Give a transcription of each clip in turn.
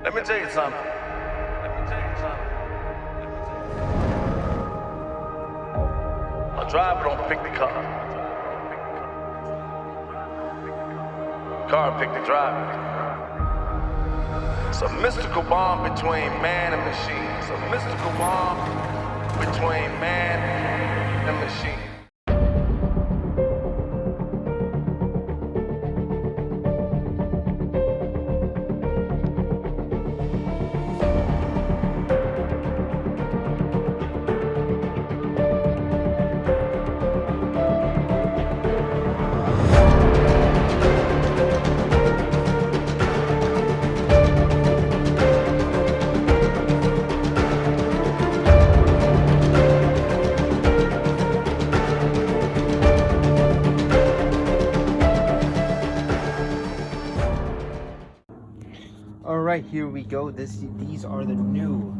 Let me tell you something. A driver don't pick the car. Car pick the driver. It's a mystical bond between man and machine. It's a mystical bond between man and machine. Alright, here we go. These are the new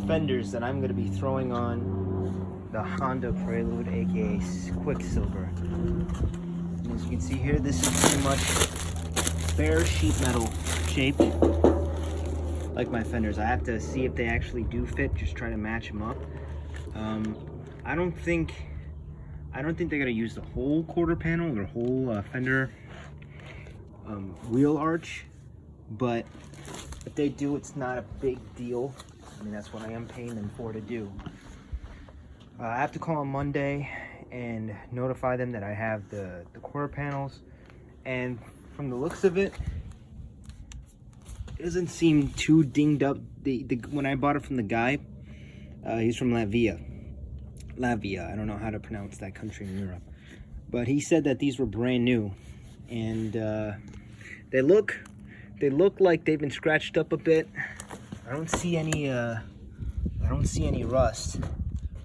fenders that I'm going to be throwing on the Honda Prelude, aka Quicksilver. And as you can see here, this is pretty much bare sheet metal shaped, like my fenders. I have to see if they actually do fit, just try to match them up. I don't think they're going to use the whole quarter panel or whole fender wheel arch, but if they do, it's not a big deal. I mean, that's what I am paying them for to do. I have to call on Monday and notify them that I have the quarter panels. And from the looks of it, it doesn't seem too dinged up. When I bought it from the guy, he's from Latvia. I don't know how to pronounce that country in Europe. But he said that these were brand new. And they look like they've been scratched up a bit. I don't see any rust,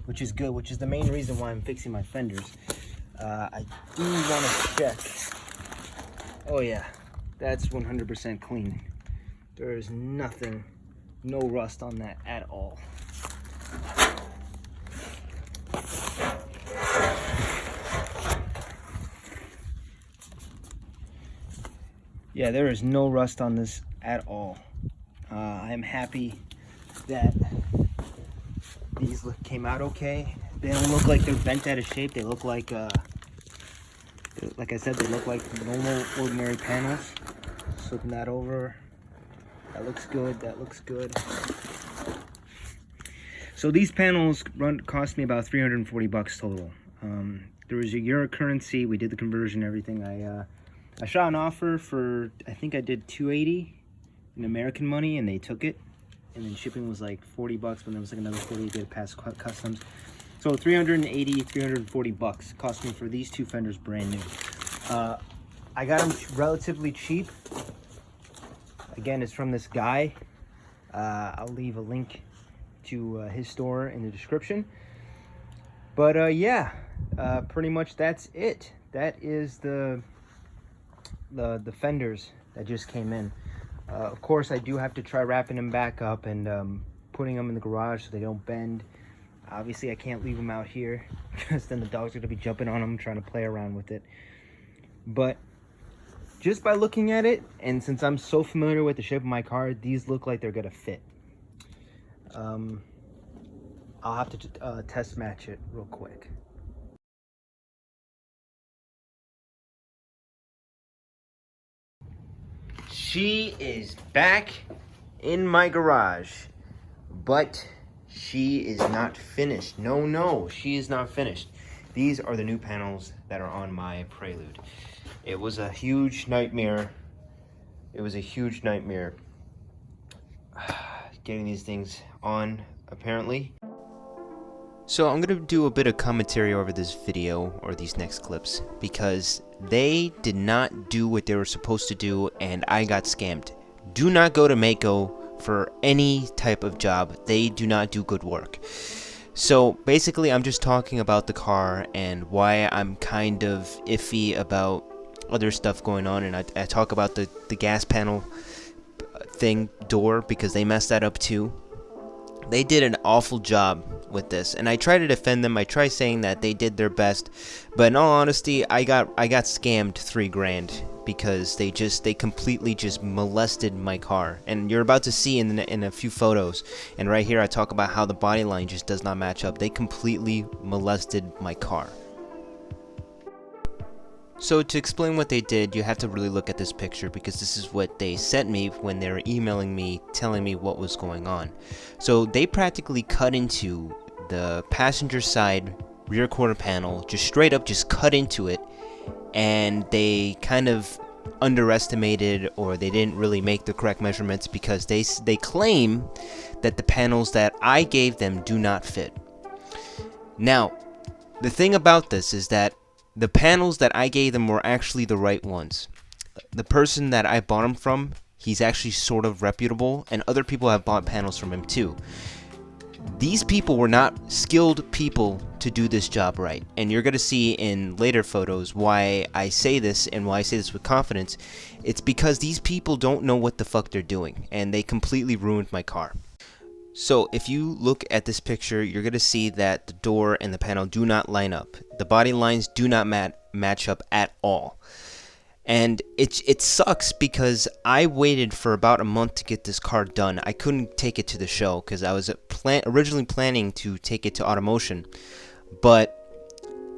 which is good, which is the main reason why I'm fixing my fenders. I do want to check. Oh yeah, that's 100% clean. There is nothing, no rust on that at all. Yeah, there is no rust on this at all. I am happy that these came out okay. They don't look like they're bent out of shape. They look like I said, they look like normal, ordinary panels. Just looking that over. That looks good. That looks good. So these panels cost me about 340 bucks total. There was a euro currency. We did the conversion, everything. I shot an offer for, I think I did 280 in American money, and they took it. And then shipping was like 40 bucks, but then it was like another 40 to get it past customs. So 380, 340 bucks cost me for these two fenders, brand new. I got them relatively cheap. Again, it's from this guy. I'll leave a link to his store in the description. But yeah, pretty much that's it. That is the fenders that just came in. Of course, I do have to try wrapping them back up and putting them in the garage so they don't bend. Obviously, I can't leave them out here because then the dogs are going to be jumping on them trying to play around with it. But just by looking at it, and since I'm so familiar with the shape of my car, these look like they're going to fit. I'll have to test match it real quick. She is back in my garage, but she is not finished. No, she is not finished. These are the new panels that are on my Prelude. It was a huge nightmare. Getting these things on, apparently. So I'm going to do a bit of commentary over this video, or these next clips, because they did not do what they were supposed to do, and I got scammed. Do not go to Mako for any type of job. They do not do good work. So basically, I'm just talking about the car and why I'm kind of iffy about other stuff going on, and I talk about the gas panel thing door, because they messed that up too. They did an awful job with this, and I try to defend them. I try saying that they did their best, but in all honesty, I got scammed $3,000 because they completely just molested my car. And you're about to see in a few photos, and right here I talk about how the body line just does not match up. They completely molested my car. So to explain what they did, you have to really look at this picture, because this is what they sent me when they were emailing me telling me what was going on. So they practically cut into the passenger side rear quarter panel, just straight up just cut into it, and they kind of underestimated, or they didn't really make the correct measurements, because they claim that the panels that I gave them do not fit. Now, the thing about this is that the panels that I gave them were actually the right ones. The person that I bought them from, he's actually sort of reputable, and other people have bought panels from him too. These people were not skilled people to do this job right, and you're going to see in later photos why I say this, and why I say this with confidence. It's because these people don't know what the fuck they're doing, and they completely ruined my car. So if you look at this picture, you're going to see that the door and the panel do not line up. The body lines do not match up at all. And it sucks, because I waited for about a month to get this car done. I couldn't take it to the show because I was originally planning to take it to Automotion, but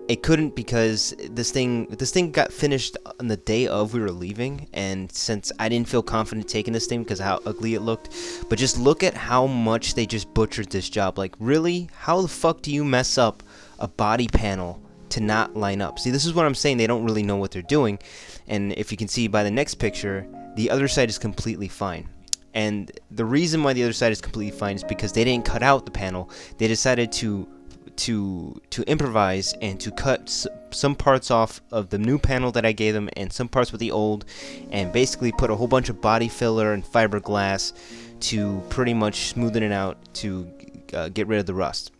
it couldn't, because this thing got finished on the day of we were leaving, and since I didn't feel confident taking this thing because of how ugly it looked. But just look at how much they just butchered this job. Like, really? How the fuck do you mess up a body panel to not line up? See, this is what I'm saying. They don't really know what they're doing. And if you can see by the next picture, the other side is completely fine. And the reason why the other side is completely fine is because they didn't cut out the panel. They decided to improvise and to cut some parts off of the new panel that I gave them, and some parts with the old, and basically put a whole bunch of body filler and fiberglass to pretty much smoothen it out to get rid of the rust.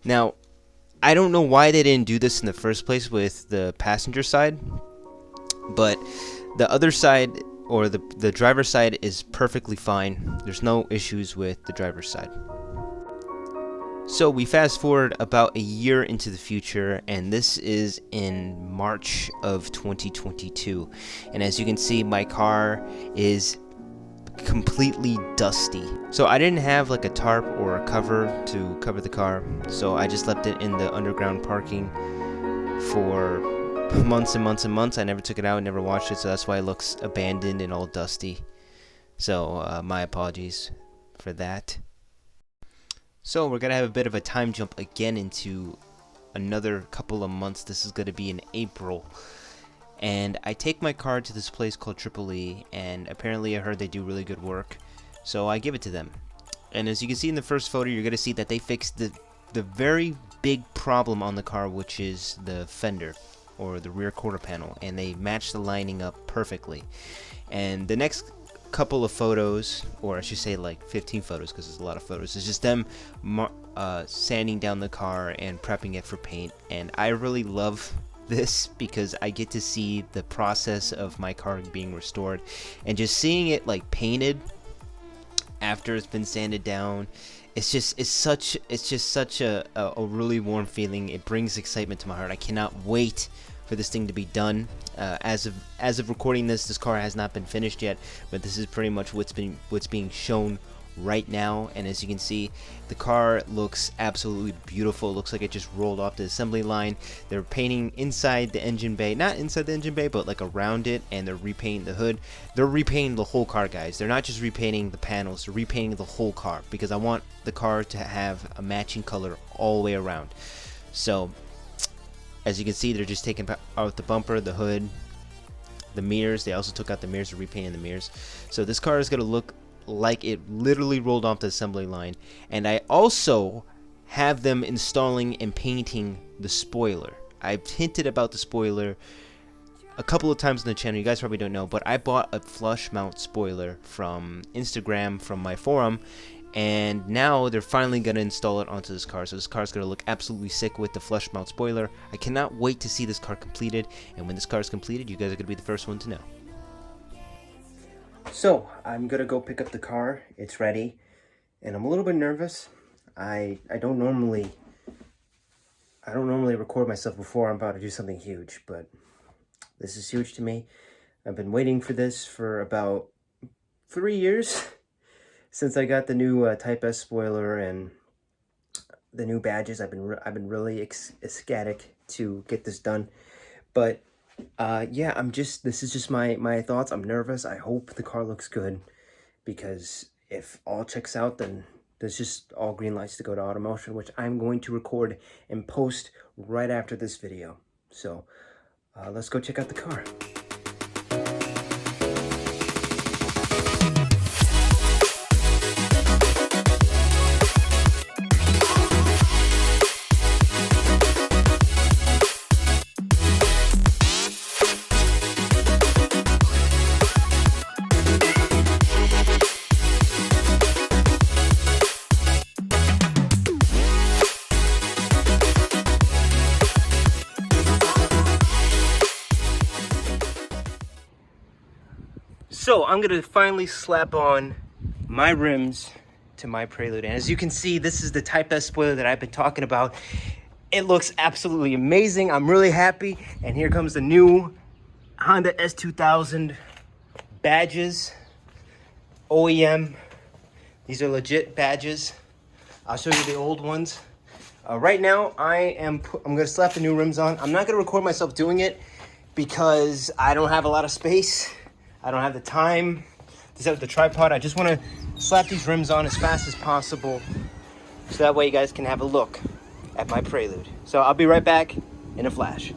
Now, I don't know why they didn't do this in the first place with the passenger side, but the other side, or the driver's side, is perfectly fine. There's no issues with the driver's side. So we fast forward about a year into the future, and this is in March of 2022. And as you can see, my car is completely dusty. So I didn't have like a tarp or a cover to cover the car, so I just left it in the underground parking for months and months and months. I never took it out, never washed it, so that's why it looks abandoned and all dusty. So my apologies for that. So we're going to have a bit of a time jump again into another couple of months. This is going to be in April. And I take my car to this place called Triple E, and apparently I heard they do really good work. So I give it to them. And as you can see in the first photo, you're going to see that they fixed the very big problem on the car, which is the fender, or the rear quarter panel. And they matched the lining up perfectly. And the next couple of photos, or I should say like 15 photos, because there's a lot of photos, it's just them sanding down the car and prepping it for paint. And I really love this because I get to see the process of my car being restored, and just seeing it like painted after it's been sanded down. It's just such a really warm feeling. It brings excitement to my heart. I cannot wait for this thing to be done. As of recording this car has not been finished yet, but this is pretty much what's being shown right now. And as you can see, the car looks absolutely beautiful. It looks like it just rolled off the assembly line. They're painting inside the engine bay, not inside the engine bay, but like around it, and they're repainting the hood. They're repainting the whole car, guys. They're not just repainting the panels, they're repainting the whole car, because I want the car to have a matching color all the way around. So as you can see, they're just taking out the bumper, the hood, the mirrors. They also took out the mirrors, they're repainting the mirrors. So this car is going to look like it literally rolled off the assembly line. And I also have them installing and painting the spoiler. I've hinted about the spoiler a couple of times on the channel. You guys probably don't know, but I bought a flush mount spoiler from Instagram, from my forum, and now they're finally going to install it onto this car. So this car is going to look absolutely sick with the flush mount spoiler. I cannot wait to see this car completed, and when this car is completed, you guys are going to be the first one to know. So I'm going to go pick up the car. It's ready, and I'm a little bit nervous I don't normally record myself before I'm about to do something huge, but this is huge to me. I've been waiting for this for about 3 years since I got the new Type S spoiler and the new badges. I've been really ecstatic to get this done, but yeah, this is just my thoughts. I'm nervous. I hope the car looks good, because if all checks out, then there's just all green lights to go to Automotion, which I'm going to record and post right after this video. So let's go check out the car. So I'm gonna finally slap on my rims to my Prelude, and as you can see, this is the Type S spoiler that I've been talking about. It looks absolutely amazing. I'm really happy, and here comes the new Honda S2000 badges, OEM. These are legit badges. I'll show you the old ones. Right now, I'm gonna slap the new rims on. I'm not gonna record myself doing it because I don't have a lot of space. I don't have the time to set up the tripod. I just want to slap these rims on as fast as possible, so that way you guys can have a look at my Prelude. So I'll be right back in a flash.